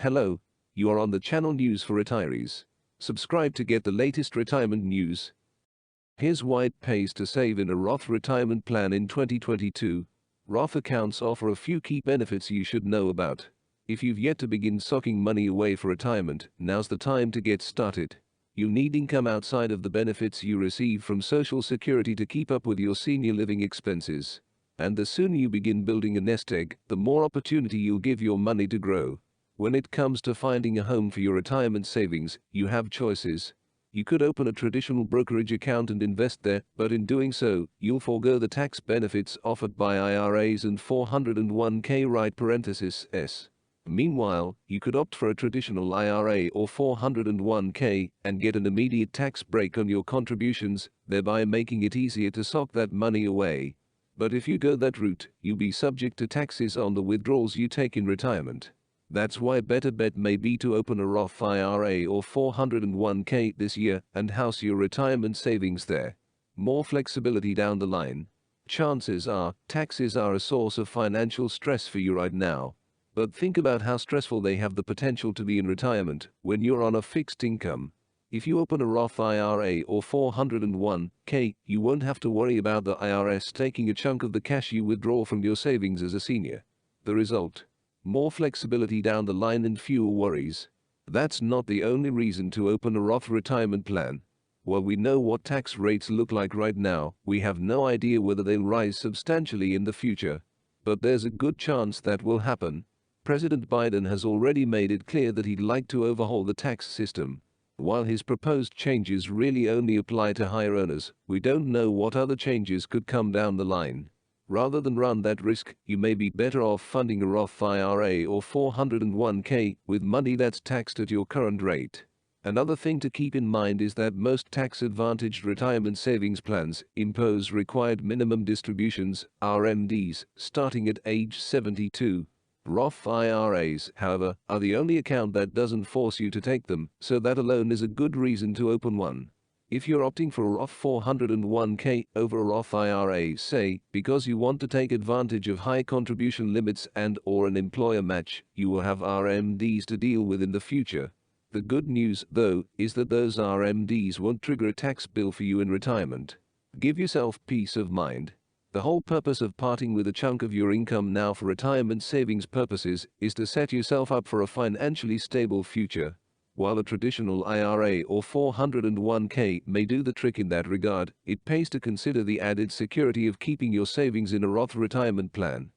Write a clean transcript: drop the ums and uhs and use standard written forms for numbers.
Hello, you are on the channel News for Retirees. Subscribe to get the latest retirement news. Here's why it pays to save in a Roth retirement plan in 2022. Roth accounts offer a few key benefits you should know about. If you've yet to begin socking money away for retirement, now's the time to get started. You need income outside of the benefits you receive from Social Security to keep up with your senior living expenses. And the sooner you begin building a nest egg, the more opportunity you'll give your money to grow. When it comes to finding a home for your retirement savings, you have choices. You could open a traditional brokerage account and invest there, but in doing so, you'll forego the tax benefits offered by IRAs and 401k right parenthesis s. Meanwhile, you could opt for a traditional IRA or 401k and get an immediate tax break on your contributions, thereby making it easier to sock that money away. But if you go that route, you'll be subject to taxes on the withdrawals you take in retirement. That's why a better bet may be to open a Roth IRA or 401k this year and house your retirement savings there. More flexibility down the line. Chances are, taxes are a source of financial stress for you right now. But think about how stressful they have the potential to be in retirement when you're on a fixed income. If you open a Roth IRA or 401k, you won't have to worry about the IRS taking a chunk of the cash you withdraw from your savings as a senior. The result? More flexibility down the line and fewer worries. That's not the only reason to open a Roth retirement plan. While we know what tax rates look like right now, we have no idea whether they'll rise substantially in the future. But there's a good chance that will happen. President Biden has already made it clear that he'd like to overhaul the tax system. While his proposed changes really only apply to higher earners, we don't know what other changes could come down the line. Rather than run that risk, you may be better off funding a Roth IRA or 401k with money that's taxed at your current rate. Another thing to keep in mind is that most tax-advantaged retirement savings plans impose required minimum distributions, RMDs, starting at age 72. Roth IRAs, however, are the only account that doesn't force you to take them, so that alone is a good reason to open one. If you're opting for a Roth 401k over a Roth IRA, say, because you want to take advantage of high contribution limits and/or an employer match, you will have RMDs to deal with in the future. The good news, though, is that those RMDs won't trigger a tax bill for you in retirement. Give yourself peace of mind. The whole purpose of parting with a chunk of your income now for retirement savings purposes is to set yourself up for a financially stable future. While a traditional IRA or 401k may do the trick in that regard, it pays to consider the added security of keeping your savings in a Roth retirement plan.